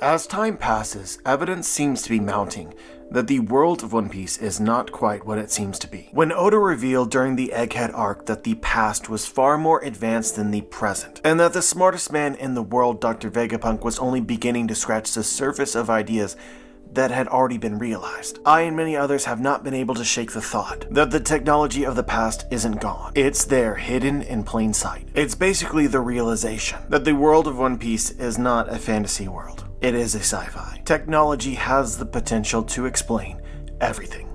As time passes, evidence seems to be mounting that the world of One Piece is not quite what it seems to be. When Oda revealed during the Egghead arc that the past was far more advanced than the present, and that the smartest man in the world, Dr. Vegapunk, was only beginning to scratch the surface of ideas that had already been realized, I and many others have not been able to shake the thought that the technology of the past isn't gone. It's there, hidden in plain sight. It's basically the realization that the world of One Piece is not a fantasy world. It is a sci-fi. Technology has the potential to explain everything.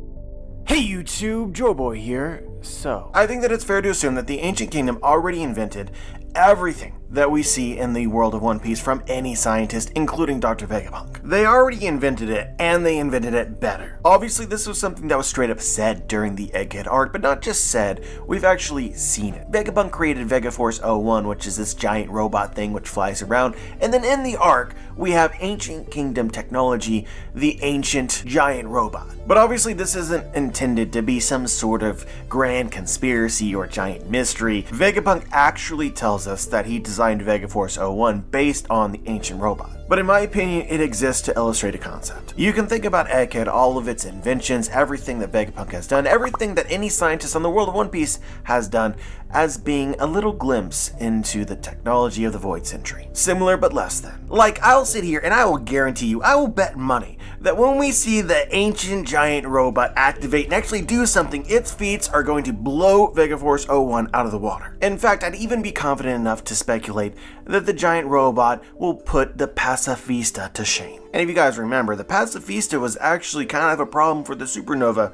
Hey YouTube, Joeboy here. So, I think that it's fair to assume that the Ancient Kingdom already invented everything that we see in the world of One Piece from any scientist, including Dr. Vegapunk. They already invented it, and they invented it better. Obviously, this was something that was straight up said during the Egghead arc, but not just said, we've actually seen it. Vegapunk created Vegaforce 01, which is this giant robot thing which flies around, and then in the arc, we have Ancient Kingdom technology, the ancient giant robot. But obviously, this isn't intended to be some sort of grand conspiracy or giant mystery. Vegapunk actually tells us that he designed Vegaforce 01 based on the ancient robot. But in my opinion, it exists to illustrate a concept. You can think about Egghead, all of its inventions, everything that Vegapunk has done, everything that any scientist on the world of One Piece has done, as being a little glimpse into the technology of the Void Century. Similar but less than. Like, I'll sit here and I will guarantee you, I will bet money that when we see the ancient giant robot activate and actually do something, its feats are going to blow Vegaforce 01 out of the water. In fact, I'd even be confident enough to speculate that the giant robot will put the Pacifista to shame. And if you guys remember, the Pacifista was actually kind of a problem for the supernova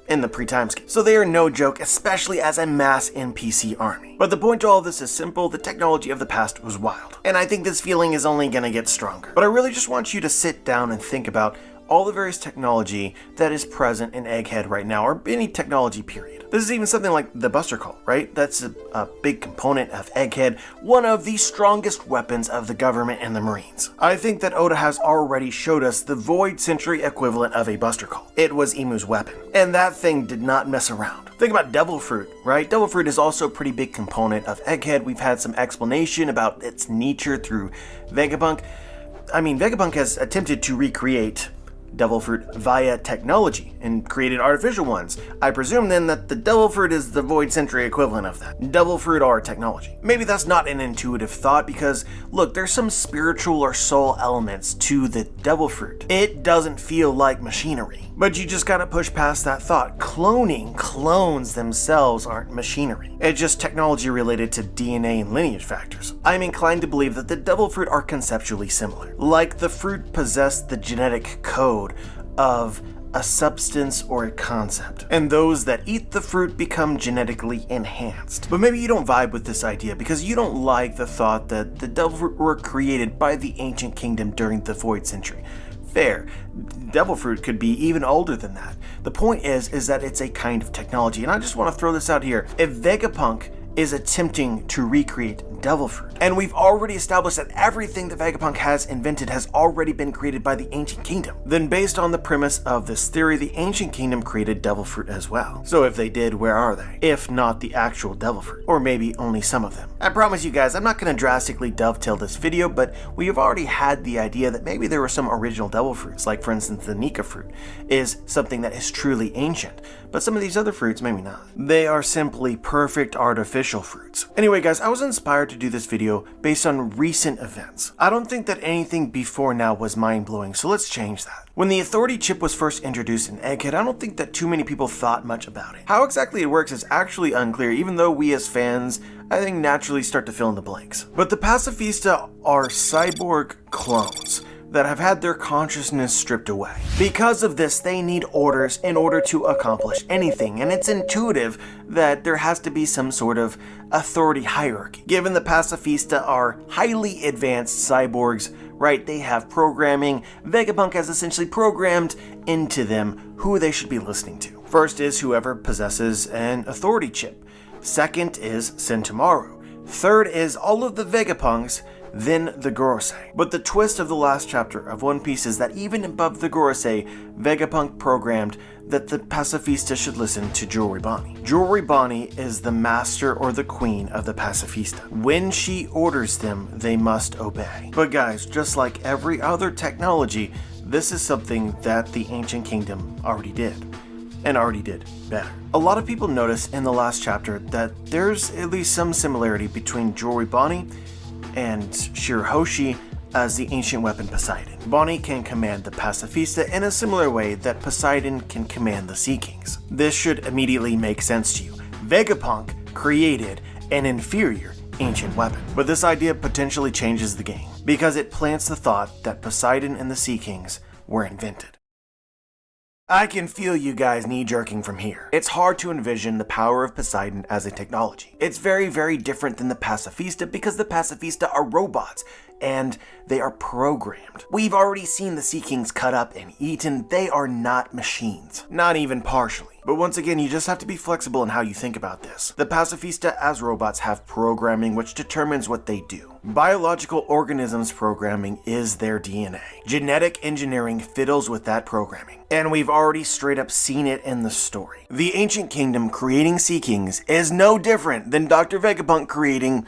in the pre-time skip. So they are no joke, especially as a mass NPC army. But the point to all of this is simple, the technology of the past was wild. And I think this feeling is only gonna get stronger. But I really just want you to sit down and think about all the various technology that is present in Egghead right now, or any technology period. This is even something like the Buster Call, right? That's a big component of Egghead, one of the strongest weapons of the government and the Marines. I think that Oda has already showed us the Void Century equivalent of a Buster Call. It was Imu's weapon, and that thing did not mess around. Think about Devil Fruit, right? Devil Fruit is also a pretty big component of Egghead. We've had some explanation about its nature through Vegapunk. I mean, Vegapunk has attempted to recreate Devil Fruit via technology and created artificial ones. I presume then that the Devil Fruit is the Void Century equivalent of that. Devil Fruit are technology. Maybe that's not an intuitive thought because, look, there's some spiritual or soul elements to the Devil Fruit. It doesn't feel like machinery. But you just gotta push past that thought. Clones themselves aren't machinery. It's just technology related to DNA and lineage factors. I'm inclined to believe that the Devil Fruit are conceptually similar. Like the fruit possessed the genetic code of a substance or a concept, and those that eat the fruit become genetically enhanced. But maybe you don't vibe with this idea because you don't like the thought that the Devil Fruit were created by the Ancient Kingdom during the Void Century. Fair. Devil Fruit could be even older than that. The point is that it's a kind of technology, and I just want to throw this out here. If Vegapunk is attempting to recreate Devil Fruit, and we've already established that everything that Vegapunk has invented has already been created by the Ancient Kingdom, then based on the premise of this theory, the Ancient Kingdom created Devil Fruit as well. So if they did, where are they? If not the actual Devil Fruit, or maybe only some of them. I promise you guys, I'm not going to drastically dovetail this video, but we have already had the idea that maybe there were some original Devil Fruits, like for instance the Nika fruit is something that is truly ancient, but some of these other fruits maybe not. They are simply perfect artificial fruits. Anyway guys, I was inspired to do this video based on recent events. I don't think that anything before now was mind-blowing, so let's change that. When the Authority chip was first introduced in Egghead, I don't think that too many people thought much about it. How exactly it works is actually unclear, even though we as fans, I think, naturally start to fill in the blanks. But the Pacifista are cyborg clones that have had their consciousness stripped away. Because of this, they need orders in order to accomplish anything, and it's intuitive that there has to be some sort of authority hierarchy. Given the Pacifista are highly advanced cyborgs, right, they have programming, Vegapunk has essentially programmed into them who they should be listening to. First is whoever possesses an authority chip. Second is Sentomaru. Third is all of the Vegapunks then the Gorosei. But the twist of the last chapter of One Piece is that even above the Gorosei, Vegapunk programmed that the Pacifista should listen to Jewelry Bonnie. Jewelry Bonnie is the master or the queen of the Pacifista. When she orders them, they must obey. But guys, just like every other technology, this is something that the Ancient Kingdom already did. And already did better. A lot of people notice in the last chapter that there's at least some similarity between Jewelry Bonnie and Shirahoshi as the ancient weapon Poseidon. Bonnie can command the Pacifista in a similar way that Poseidon can command the Sea Kings. This should immediately make sense to you. Vegapunk created an inferior ancient weapon. But this idea potentially changes the game, because it plants the thought that Poseidon and the Sea Kings were invented. I can feel you guys knee-jerking from here. It's hard to envision the power of Poseidon as a technology. It's very, very different than the Pacifista because the Pacifista are robots and they are programmed. We've already seen the Sea Kings cut up and eaten. They are not machines. Not even partially. But once again, you just have to be flexible in how you think about this. The Pacifista as robots have programming which determines what they do. Biological organisms programming is their DNA. Genetic engineering fiddles with that programming. And we've already straight up seen it in the story. The Ancient Kingdom creating Sea Kings is no different than Dr. Vegapunk creating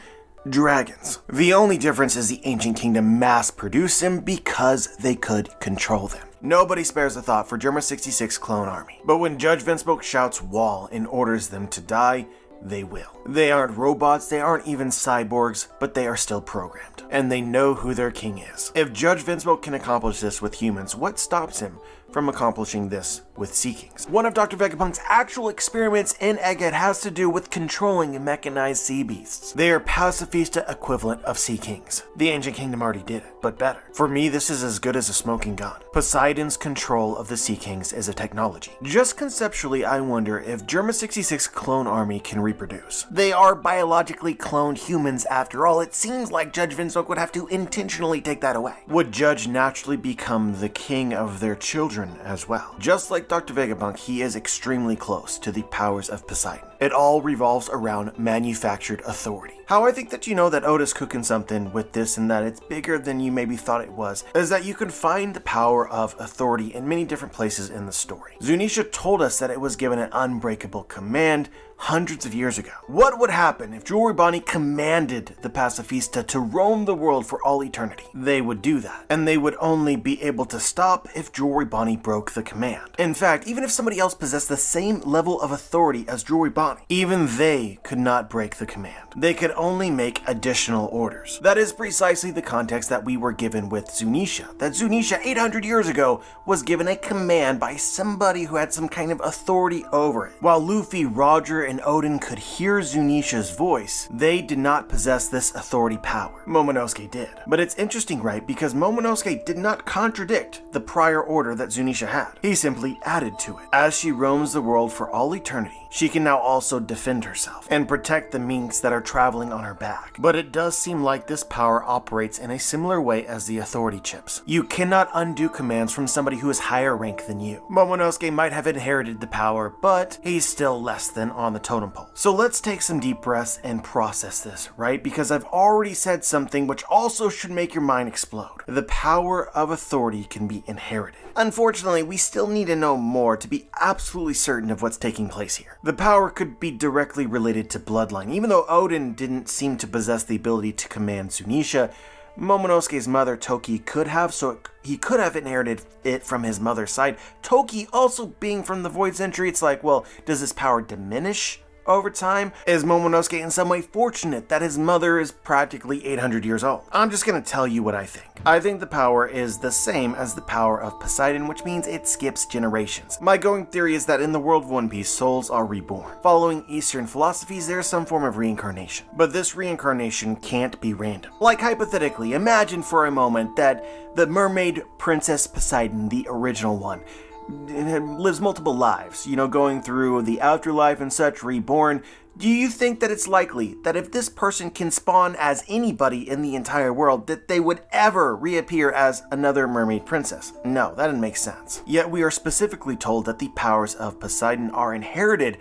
dragons. The only difference is the Ancient Kingdom mass-produced them because they could control them. Nobody spares a thought for Germa 66 clone army. But when Judge Vinsmoke shouts wall and orders them to die, they will. They aren't robots, they aren't even cyborgs, but they are still programmed. And they know who their king is. If Judge Vinsmoke can accomplish this with humans, what stops him from accomplishing this with Sea Kings? One of Dr. Vegapunk's actual experiments in Egghead has to do with controlling mechanized sea beasts. They are Pacifista equivalent of Sea Kings. The Ancient Kingdom already did it, but better. For me, this is as good as a smoking gun. Poseidon's control of the Sea Kings is a technology. Just conceptually, I wonder if Germa 66 clone army can reproduce. They are biologically cloned humans after all. It seems like Judge Vinsmoke would have to intentionally take that away. Would Judge naturally become the king of their children as well? Just like Dr. Vegapunk, he is extremely close to the powers of Poseidon. It all revolves around manufactured authority. How I think that you know that Oda's cooking something with this and that it's bigger than you maybe thought it was, is that you can find the power of authority in many different places in the story. Zunisha told us that it was given an unbreakable command hundreds of years ago. What would happen if Jewelry Bonnie commanded the Pacifista to roam the world for all eternity? They would do that, and they would only be able to stop if Jewelry Bonnie broke the command. In fact, even if somebody else possessed the same level of authority as Jewelry Bonnie, even they could not break the command. They could only make additional orders. That is precisely the context that we were given with Zunisha. That Zunisha 800 years ago was given a command by somebody who had some kind of authority over it. While Luffy, Roger, and Odin could hear Zunisha's voice, they did not possess this authority power. Momonosuke did. But it's interesting, right? Because Momonosuke did not contradict the prior order that Zunisha had. He simply added to it. As she roams the world for all eternity, she can now also defend herself and protect the minks that are traveling on her back. But it does seem like this power operates in a similar way as the authority chips. You cannot undo commands from somebody who is higher rank than you. Momonosuke might have inherited the power, but he's still less than on the totem pole. So let's take some deep breaths and process this, right? Because I've already said something which also should make your mind explode. The power of authority can be inherited. Unfortunately, we still need to know more to be absolutely certain of what's taking place here. The power could be directly related to bloodline. Even though Odin didn't seem to possess the ability to command Zunisha, Momonosuke's mother Toki could have, so he could have inherited it from his mother's side. Toki also being from the Void Century, it's like, well, does his power diminish over time? Is Momonosuke in some way fortunate that his mother is practically 800 years old? I'm just gonna tell you what I think. I think the power is the same as the power of Poseidon, which means it skips generations. My going theory is that in the world of One Piece, souls are reborn. Following Eastern philosophies, there is some form of reincarnation. But this reincarnation can't be random. Like hypothetically, imagine for a moment that the mermaid princess Poseidon, the original one, lives multiple lives, going through the afterlife and such, reborn. Do you think that it's likely that if this person can spawn as anybody in the entire world, that they would ever reappear as another mermaid princess? No, that doesn't make sense. Yet we are specifically told that the powers of Poseidon are inherited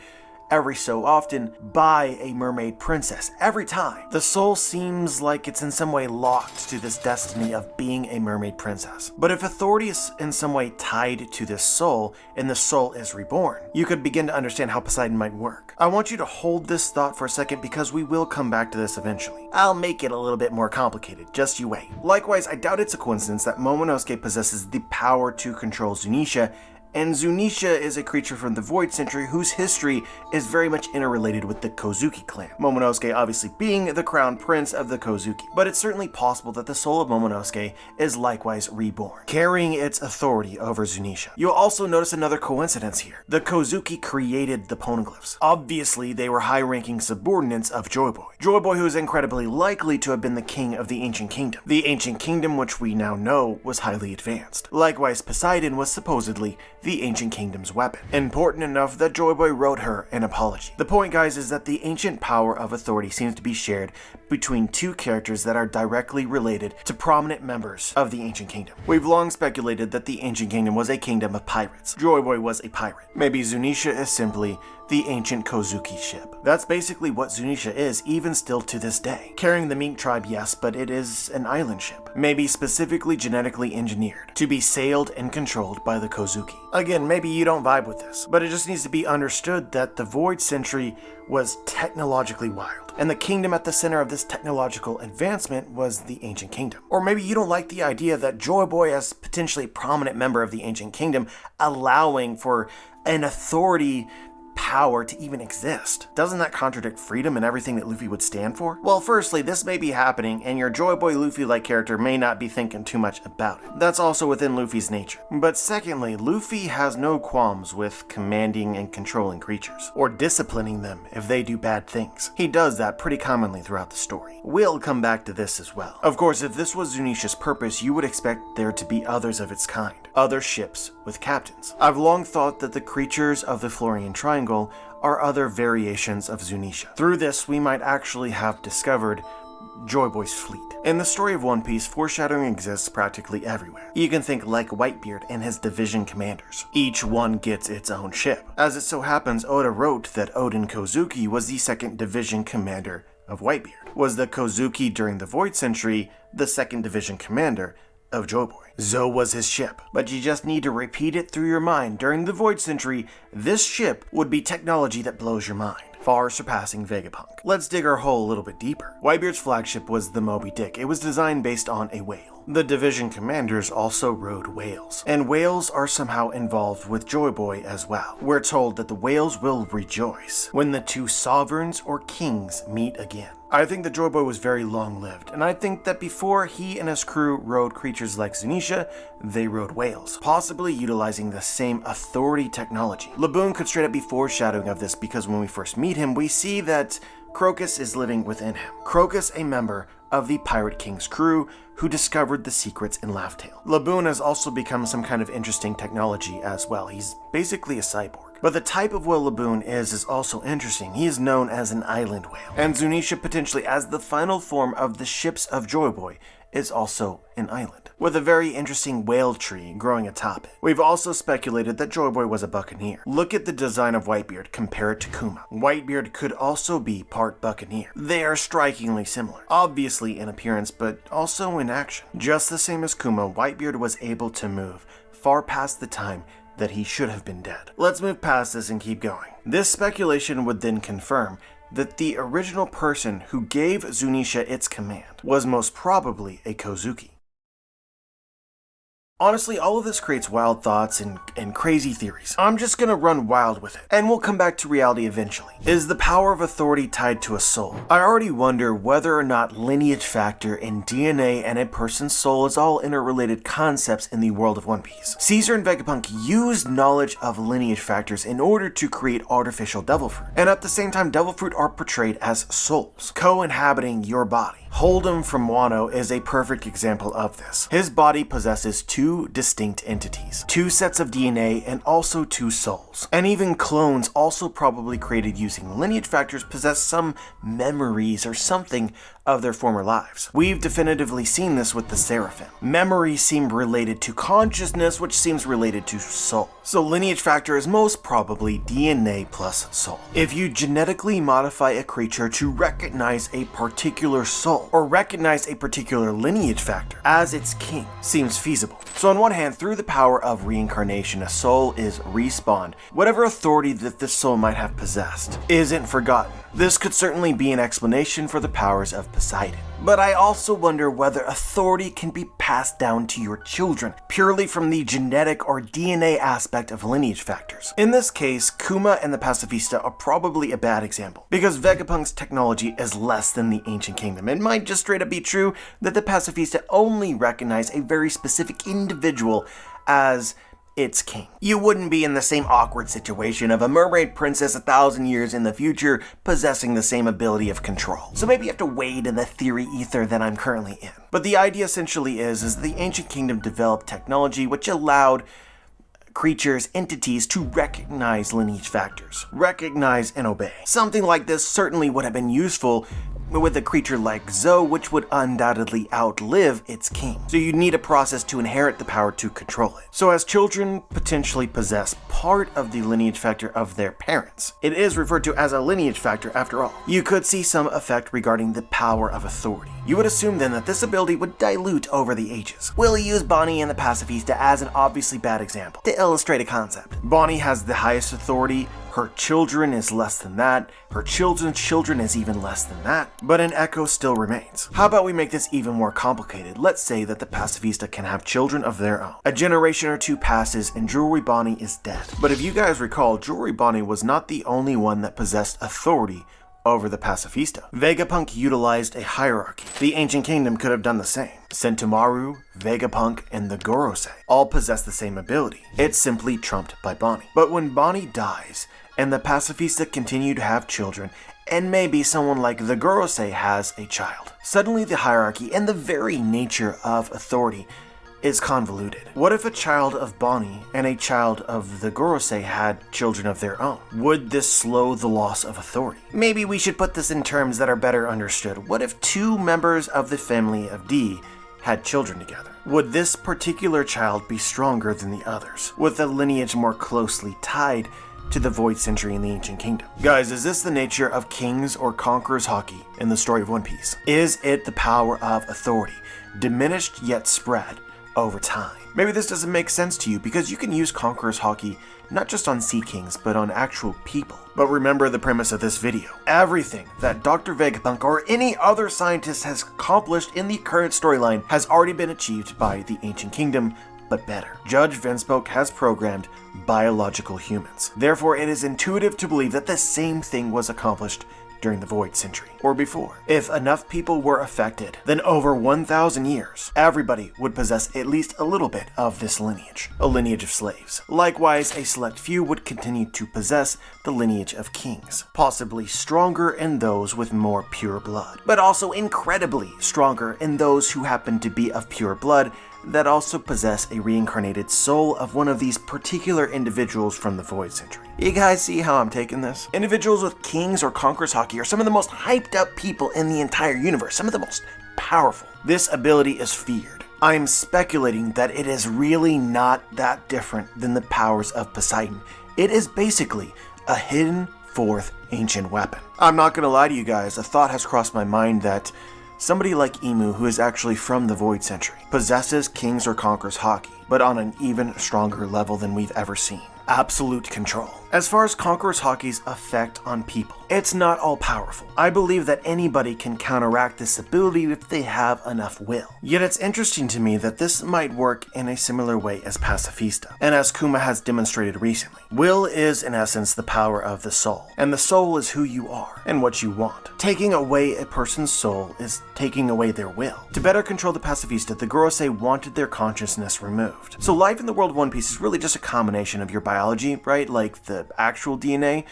every so often by a mermaid princess. Every time. The soul seems like it's in some way locked to this destiny of being a mermaid princess. But if authority is in some way tied to this soul, and the soul is reborn, you could begin to understand how Poseidon might work. I want you to hold this thought for a second because we will come back to this eventually. I'll make it a little bit more complicated, just you wait. Likewise, I doubt it's a coincidence that Momonosuke possesses the power to control Zunisha, and Zunisha is a creature from the Void Century whose history is very much interrelated with the Kozuki clan. Momonosuke obviously being the crown prince of the Kozuki, but it's certainly possible that the soul of Momonosuke is likewise reborn, carrying its authority over Zunisha. You'll also notice another coincidence here. The Kozuki created the poneglyphs. Obviously, they were high-ranking subordinates of Joy Boy. Joy Boy, who is incredibly likely to have been the king of the Ancient Kingdom. The Ancient Kingdom, which we now know, was highly advanced. Likewise, Poseidon was supposedly the Ancient Kingdom's weapon, important enough that Joy Boy wrote her an apology. The point, guys, is that the ancient power of authority seems to be shared between two characters that are directly related to prominent members of the Ancient Kingdom. We've long speculated that the Ancient Kingdom was a kingdom of pirates. Joy Boy was a pirate. Maybe Zunisha is simply the ancient Kozuki ship. That's basically what Zunisha is, even still to this day. Carrying the Mink tribe, yes, but it is an island ship. Maybe specifically genetically engineered to be sailed and controlled by the Kozuki. Again, maybe you don't vibe with this, but it just needs to be understood that the Void Century was technologically wild, and the kingdom at the center of this technological advancement was the Ancient Kingdom. Or maybe you don't like the idea that Joy Boy, as potentially a prominent member of the Ancient Kingdom, allowing for an authority power to even exist. Doesn't that contradict freedom and everything that Luffy would stand for? Well, firstly, this may be happening, and your Joy Boy Luffy-like character may not be thinking too much about it. That's also within Luffy's nature. But secondly, Luffy has no qualms with commanding and controlling creatures, or disciplining them if they do bad things. He does that pretty commonly throughout the story. We'll come back to this as well. Of course, if this was Zunisha's purpose, you would expect there to be others of its kind. Other ships with captains. I've long thought that the creatures of the Florian Triangle are other variations of Zunisha. Through this, we might actually have discovered Joy Boy's fleet. In the story of One Piece, foreshadowing exists practically everywhere. You can think like Whitebeard and his division commanders. Each one gets its own ship. As it so happens, Oda wrote that Oden Kozuki was the second division commander of Whitebeard. Was the Kozuki during the Void Century the second division commander of Joy Boy? Zo was his ship, but you just need to repeat it through your mind. During the Void Century, this ship would be technology that blows your mind, far surpassing Vegapunk. Let's dig our hole a little bit deeper. Whitebeard's flagship was the Moby Dick. It was designed based on a whale. The division commanders also rode whales, and whales are somehow involved with Joy Boy as well. We're told that the whales will rejoice when the two sovereigns or kings meet again. I think that Joy Boy was very long-lived, and I think that before he and his crew rode creatures like Zunisha, they rode whales, possibly utilizing the same authority technology. Laboon could straight up be foreshadowing of this because when we first meet him, we see that Crocus is living within him. Crocus, a member of the Pirate King's crew who discovered the secrets in Laugh Tale. Laboon has also become some kind of interesting technology as well. He's basically a cyborg. But the type of whale Laboon is also interesting. He is known as an island whale. And Zunisha, potentially as the final form of the ships of Joy Boy, is also an island, with a very interesting whale tree growing atop it. We've also speculated that Joy Boy was a buccaneer. Look at the design of Whitebeard, compare it to Kuma. Whitebeard could also be part buccaneer. They are strikingly similar, obviously in appearance, but also in action. Just the same as Kuma, Whitebeard was able to move far past the time that he should have been dead. Let's move past this and keep going. This speculation would then confirm that the original person who gave Zunisha its command was most probably a Kozuki. Honestly, all of this creates wild thoughts and crazy theories. I'm just gonna run wild with it, and we'll come back to reality eventually. Is the power of authority tied to a soul? I already wonder whether or not lineage factor and DNA and a person's soul is all interrelated concepts in the world of One Piece. Caesar and Vegapunk used knowledge of lineage factors in order to create artificial devil fruit, and at the same time, devil fruit are portrayed as souls, co-inhabiting your body. Hold'em from Wano is a perfect example of this. His body possesses two distinct entities, two sets of DNA, and also two souls. And even clones, also probably created using lineage factors, possess some memories or something of their former lives. We've definitively seen this with the Seraphim. Memory seemed related to consciousness, which seems related to soul. So lineage factor is most probably DNA plus soul. If you genetically modify a creature to recognize a particular soul, or recognize a particular lineage factor as its king, seems feasible. So on one hand, through the power of reincarnation, a soul is respawned. Whatever authority that this soul might have possessed isn't forgotten. This could certainly be an explanation for the powers of Poseidon. But I also wonder whether authority can be passed down to your children, purely from the genetic or DNA aspect of lineage factors. In this case, Kuma and the Pacifista are probably a bad example, because Vegapunk's technology is less than the Ancient Kingdom. It might just straight up be true that the Pacifista only recognize a very specific individual as its king. You wouldn't be in the same awkward situation of a mermaid princess 1,000 years in the future possessing the same ability of control. So maybe you have to wade in the theory ether that I'm currently in. But the idea essentially is the Ancient Kingdom developed technology which allowed creatures, entities to recognize lineage factors, recognize and obey. Something like this certainly would have been useful with a creature like Zoe, which would undoubtedly outlive its king. So you need a process to inherit the power to control it. So as children potentially possess part of the lineage factor of their parents, it is referred to as a lineage factor after all. You could see some effect regarding the power of authority. You would assume then that this ability would dilute over the ages. We'll use Bonnie and the Pacifista as an obviously bad example to illustrate a concept. Bonnie has the highest authority, her children is less than that, her children's children is even less than that, but an echo still remains. How about we make this even more complicated? Let's say that the Pacifista can have children of their own. A generation or two passes and Jewelry Bonnie is dead. But if you guys recall, Jewelry Bonnie was not the only one that possessed authority over the Pacifista. Vegapunk utilized a hierarchy. The Ancient Kingdom could have done the same. Sentomaru, Vegapunk, and the Gorosei all possess the same ability. It's simply trumped by Bonnie. But when Bonnie dies, and the Pacifista continue to have children, and maybe someone like the Gorosei has a child, suddenly the hierarchy and the very nature of authority is convoluted. What if a child of Bonnie and a child of the Gorosei had children of their own? Would this slow the loss of authority? Maybe we should put this in terms that are better understood. What if two members of the family of D had children together? Would this particular child be stronger than the others, with a lineage more closely tied to the Void Century in the Ancient Kingdom? Guys, is this the nature of Kings or Conquerors Hockey in the story of One Piece? Is it the power of authority, diminished yet spread over time? Maybe this doesn't make sense to you because you can use Conquerors Hockey not just on Sea Kings, but on actual people. But remember the premise of this video. Everything that Dr. Vegapunk or any other scientist has accomplished in the current storyline has already been achieved by the Ancient Kingdom, but better. Judge Vinspoke has programmed biological humans. Therefore, it is intuitive to believe that the same thing was accomplished during the Void Century, or before. If enough people were affected, then over 1,000 years, everybody would possess at least a little bit of this lineage, a lineage of slaves. Likewise, a select few would continue to possess the lineage of kings, possibly stronger in those with more pure blood, but also incredibly stronger in those who happen to be of pure blood that also possess a reincarnated soul of one of these particular individuals from the Void Century. You guys see how I'm taking this? Individuals with Kings or Conquerors Hockey are some of the most hyped up people in the entire universe, some of the most powerful. This ability is feared. I'm speculating that it is really not that different than the powers of Poseidon. It is basically a hidden fourth ancient weapon. I'm not gonna lie to you guys, a thought has crossed my mind that somebody like Emu, who is actually from the Void Century, possesses Kings or Conquerors Hockey, but on an even stronger level than we've ever seen. Absolute control. As far as Conquerors Hockey's effect on people, it's not all powerful. I believe that anybody can counteract this ability if they have enough will. Yet it's interesting to me that this might work in a similar way as Pacifista, and as Kuma has demonstrated recently. Will is in essence the power of the soul, and the soul is who you are and what you want. Taking away a person's soul is taking away their will. To better control the Pacifista, the Gorosei wanted their consciousness removed. So life in the world of One Piece is really just a combination of your biology, right, like the actual DNA,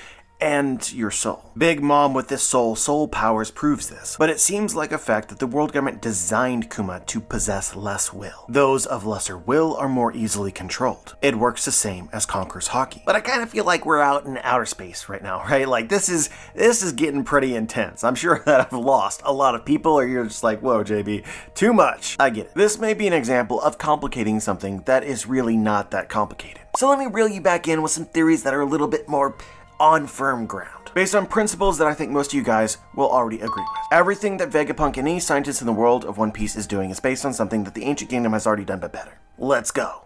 and your soul. Big Mom with this soul powers proves this, but it seems like a fact that the world government designed Kuma to possess less will. Those of lesser will are more easily controlled. It works the same as Conqueror's Haki. But I kind of feel like we're out in outer space right now, right? Like this is getting pretty intense. I'm sure that I've lost a lot of people, or you're just like, whoa, JB, too much. I get it. This may be an example of complicating something that is really not that complicated. So let me reel you back in with some theories that are a little bit more on firm ground, based on principles that I think most of you guys will already agree with. Everything that Vegapunk and any scientist in the world of One Piece is doing is based on something that the Ancient Kingdom has already done but better. Let's go.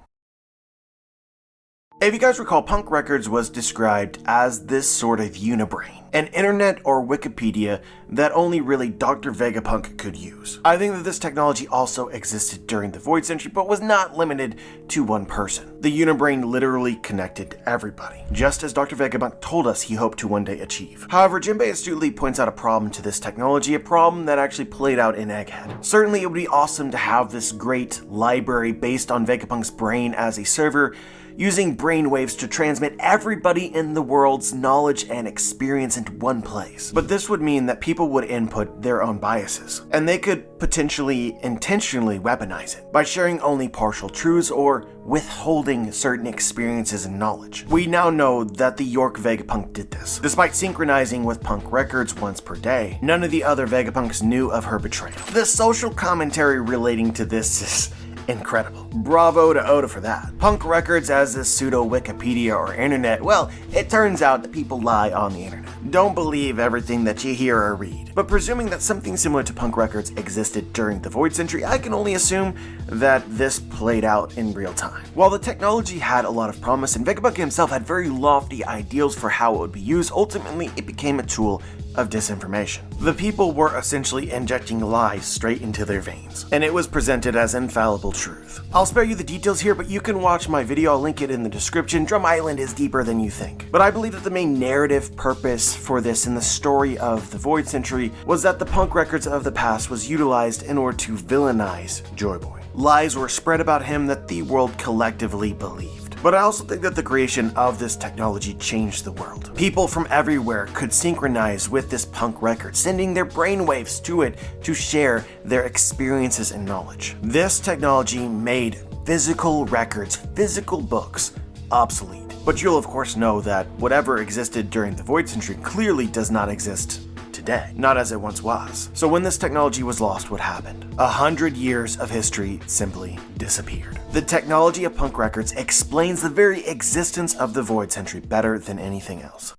If you guys recall, Punk Records was described as this sort of unibrain, an internet or Wikipedia that only really Dr. Vegapunk could use. I think that this technology also existed during the Void Century, but was not limited to one person. The unibrain literally connected everybody, just as Dr. Vegapunk told us he hoped to one day achieve. However, Jinbei astutely points out a problem to this technology, a problem that actually played out in Egghead. Certainly it would be awesome to have this great library based on Vegapunk's brain as a server, using brainwaves to transmit everybody in the world's knowledge and experience into one place. But this would mean that people would input their own biases, and they could potentially intentionally weaponize it by sharing only partial truths or withholding certain experiences and knowledge. We now know that the York Vegapunk did this. Despite synchronizing with Punk Records once per day, none of the other Vegapunks knew of her betrayal. The social commentary relating to this is incredible. Bravo to Oda for that. Punk Records as this pseudo Wikipedia or internet, well, it turns out that people lie on the internet. Don't believe everything that you hear or read. But presuming that something similar to Punk Records existed during the Void Century, I can only assume that this played out in real time. While the technology had a lot of promise and Vegapunk himself had very lofty ideals for how it would be used, ultimately it became a tool of disinformation. The people were essentially injecting lies straight into their veins, and it was presented as infallible truth. I'll spare you the details here, but you can watch my video, I'll link it in the description. Drum Island is deeper than you think. But I believe that the main narrative purpose for this in the story of the Void Century was that the Punk Records of the past was utilized in order to villainize Joy Boy. Lies were spread about him that the world collectively believed. But I also think that the creation of this technology changed the world. People from everywhere could synchronize with this Punk record, sending their brainwaves to it to share their experiences and knowledge. This technology made physical records, physical books, obsolete. But you'll of course know that whatever existed during the Void Century clearly does not exist today, not as it once was. So when this technology was lost, what happened? 100 years of history simply disappeared. The technology of Punk Records explains the very existence of the Void Century better than anything else.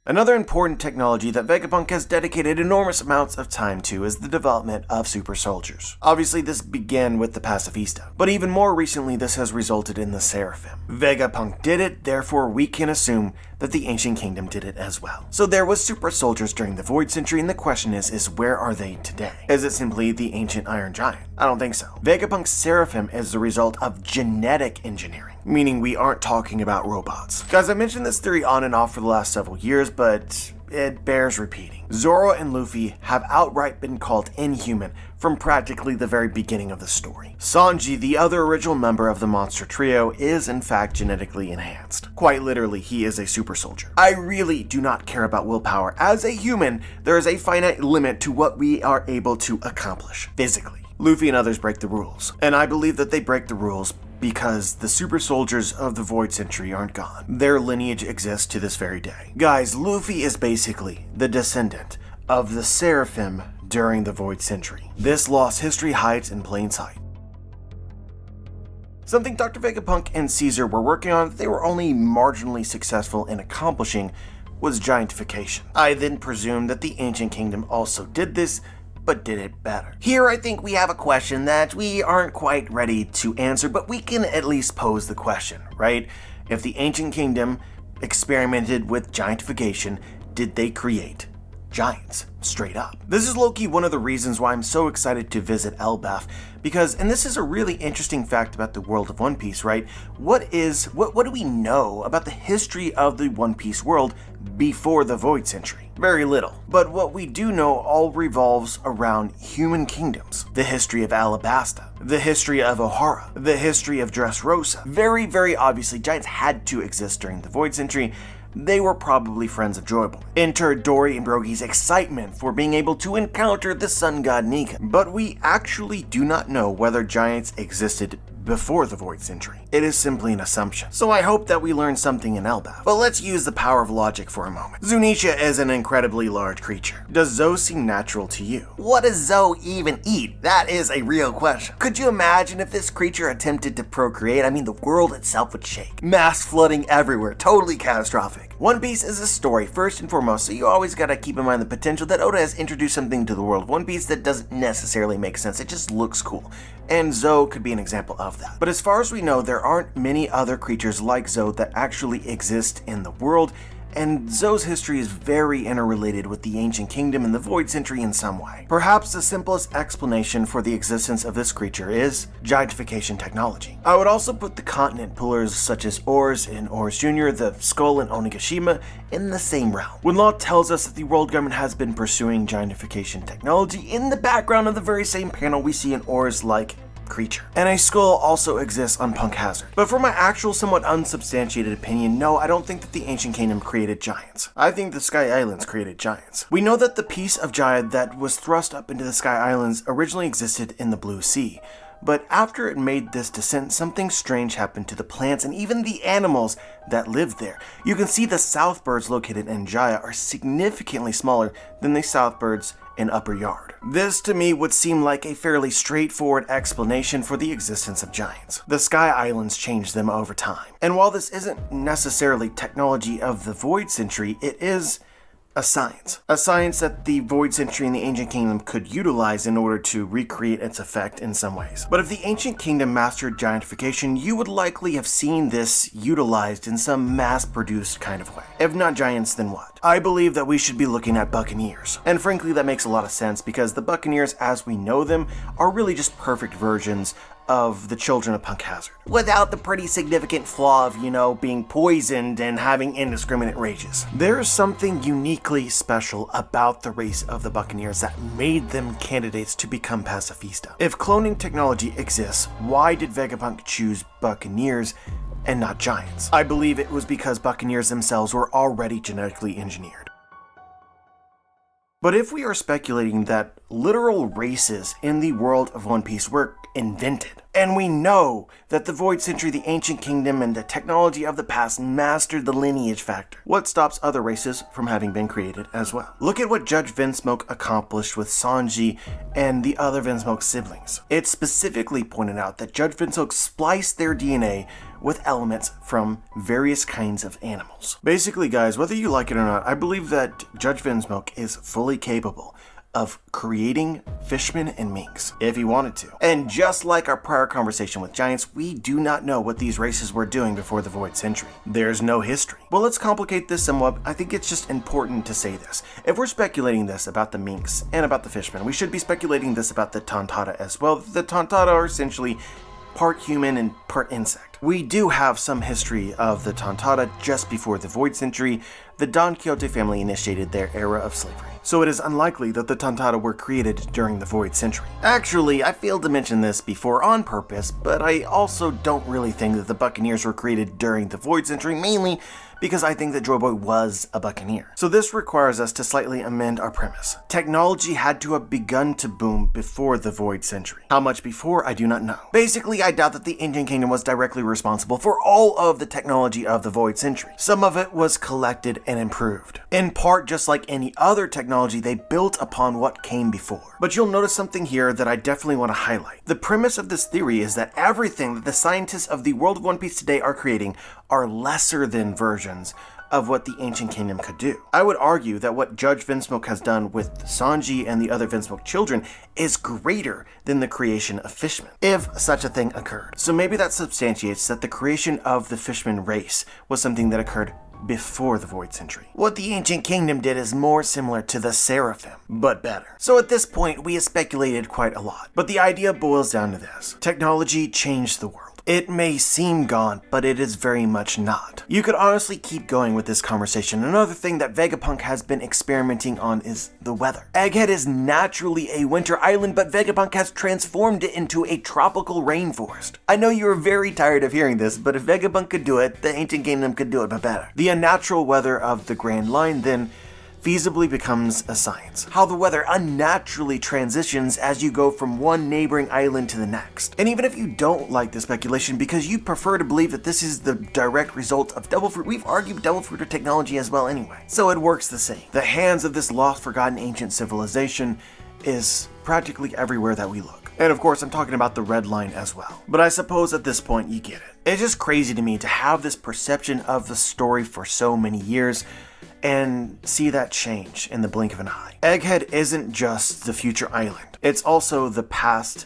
Another important technology that Vegapunk has dedicated enormous amounts of time to is the development of super soldiers. Obviously this began with the Pacifista, but even more recently this has resulted in the Seraphim. Vegapunk did it, therefore we can assume that the Ancient Kingdom did it as well. So there was super soldiers during the Void Century, and the question is where are they today? Is it simply the ancient Iron Giant? I don't think so. Vegapunk's Seraphim is the result of genetic engineering, meaning we aren't talking about robots. Guys, I mentioned this theory on and off for the last several years, but it bears repeating. Zoro and Luffy have outright been called inhuman from practically the very beginning of the story. Sanji, the other original member of the monster trio, is in fact genetically enhanced. Quite literally, he is a super soldier. I really do not care about willpower. As a human, there is a finite limit to what we are able to accomplish physically. Luffy and others break the rules, and I believe that they break the rules because the super soldiers of the Void Century aren't gone. Their lineage exists to this very day. Guys, Luffy is basically the descendant of the Seraphim during the Void Century. This lost history hides in plain sight. Something Dr. Vegapunk and Caesar were working on that they were only marginally successful in accomplishing was giantification. I then presume that the Ancient Kingdom also did this, but did it better. Here I think we have a question that we aren't quite ready to answer, but we can at least pose the question, right? If the Ancient Kingdom experimented with giantification, did they create giants? Straight up. This is low-key one of the reasons why I'm so excited to visit Elbaf, because, and this is a really interesting fact about the world of One Piece, right? What do we know about the history of the One Piece world before the Void Century? Very little. But what we do know all revolves around human kingdoms. The history of Alabasta, the history of O'Hara, the history of Dressrosa. Very, very obviously, giants had to exist during the Void Century, they were probably friends of Joy Boy. Enter Dory and Brogy's excitement for being able to encounter the sun god Nika. But we actually do not know whether giants existed before the Void Century. It is simply an assumption. So I hope that we learn something in Elbaf. But let's use the power of logic for a moment. Zunisha is an incredibly large creature. Does Zoe seem natural to you? What does Zoe even eat? That is a real question. Could you imagine if this creature attempted to procreate? I mean, the world itself would shake. Mass flooding everywhere. Totally catastrophic. One Piece is a story, first and foremost, so you always gotta keep in mind the potential that Oda has introduced something to the world of One Piece that doesn't necessarily make sense. It just looks cool. And Zoe could be an example of that. But as far as we know, there aren't many other creatures like Zoe that actually exist in the world, and Zoe's history is very interrelated with the Ancient Kingdom and the Void Century in some way. Perhaps the simplest explanation for the existence of this creature is giantification technology. I would also put the continent pullers such as Oars and Oars Jr., the Skull and Onigashima in the same realm. When Law tells us that the world government has been pursuing giantification technology, in the background of the very same panel we see an Oars-like creature. And a skull also exists on Punk Hazard. But for my actual somewhat unsubstantiated opinion, no, I don't think that the Ancient Kingdom created giants. I think the Sky Islands created giants. We know that the piece of giant that was thrust up into the Sky Islands originally existed in the Blue Sea. But after it made this descent, something strange happened to the plants and even the animals that lived there. You can see the Southbirds located in Jaya are significantly smaller than the Southbirds in Upper Yard. This to me would seem like a fairly straightforward explanation for the existence of giants. The Sky Islands changed them over time. And while this isn't necessarily technology of the Void Century, it is a science that the Void Century and the Ancient Kingdom could utilize in order to recreate its effect in some ways. But if the Ancient Kingdom mastered giantification, you would likely have seen this utilized in some mass-produced kind of way. If not giants, then what? I believe that we should be looking at Buccaneers. And frankly, that makes a lot of sense because the Buccaneers, as we know them, are really just perfect versions of the children of Punk Hazard, without the pretty significant flaw of, being poisoned and having indiscriminate rages. There is something uniquely special about the race of the Buccaneers that made them candidates to become pacifista. If cloning technology exists, why did Vegapunk choose Buccaneers and not giants? I believe it was because Buccaneers themselves were already genetically engineered. But if we are speculating that literal races in the world of One Piece were invented, and we know that the Void Century, the Ancient Kingdom, and the technology of the past mastered the lineage factor, what stops other races from having been created as well? Look at what Judge Vinsmoke accomplished with Sanji and the other Vinsmoke siblings. It specifically pointed out that Judge Vinsmoke spliced their DNA with elements from various kinds of animals. Basically, guys, whether you like it or not, I believe that Judge Vinsmoke is fully capable of creating fishmen and minks, if he wanted to. And just like our prior conversation with giants, we do not know what these races were doing before the Void Century. There's no history. Well, let's complicate this somewhat. I think it's just important to say this. If we're speculating this about the minks and about the fishmen, we should be speculating this about the Tontata as well. The Tontata are essentially part human and part insect. We do have some history of the Tontata just before the Void Century. The Don Quixote family initiated their era of slavery, so it is unlikely that the Tontata were created during the Void Century. Actually, I failed to mention this before on purpose, but I also don't really think that the Buccaneers were created during the Void Century, mainly because I think that Joy Boy was a Buccaneer. So this requires us to slightly amend our premise. Technology had to have begun to boom before the Void Century. How much before, I do not know. Basically, I doubt that the Ancient Kingdom was directly responsible for all of the technology of the Void Century. Some of it was collected and improved. In part, just like any other technology, they built upon what came before. But you'll notice something here that I definitely want to highlight. The premise of this theory is that everything that the scientists of the world of One Piece today are creating are lesser than versions of what the Ancient Kingdom could do. I would argue that what Judge Vinsmoke has done with Sanji and the other Vinsmoke children is greater than the creation of fishmen, if such a thing occurred. So maybe that substantiates that the creation of the fishman race was something that occurred before the Void Century. What the Ancient Kingdom did is more similar to the Seraphim, but better. So at this point, we have speculated quite a lot, but the idea boils down to this. Technology changed the world. It may seem gone, but it is very much not. You could honestly keep going with this conversation. Another thing that Vegapunk has been experimenting on is the weather. Egghead is naturally a winter island, but Vegapunk has transformed it into a tropical rainforest. I know you're very tired of hearing this, but if Vegapunk could do it, the Ancient Kingdom could do it but better. The unnatural weather of the Grand Line then feasibly becomes a science. How the weather unnaturally transitions as you go from one neighboring island to the next. And even if you don't like the speculation because you prefer to believe that this is the direct result of Devil Fruit, we've argued Devil Fruit are technology as well anyway. So it works the same. The hands of this lost, forgotten ancient civilization is practically everywhere that we look. And of course, I'm talking about the Red Line as well. But I suppose at this point you get it. It's just crazy to me to have this perception of the story for so many years and see that change in the blink of an eye. Egghead isn't just the future island. It's also the past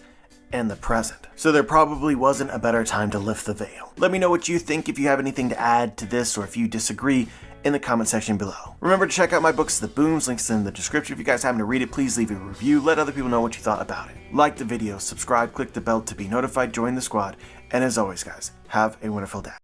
and the present. So there probably wasn't a better time to lift the veil. Let me know what you think, if you have anything to add to this or if you disagree, in the comment section below. Remember to check out my books, The Booms, links in the description. If you guys happen to read it, please leave a review. Let other people know what you thought about it. Like the video, subscribe, click the bell to be notified, join the squad, and as always guys, have a wonderful day.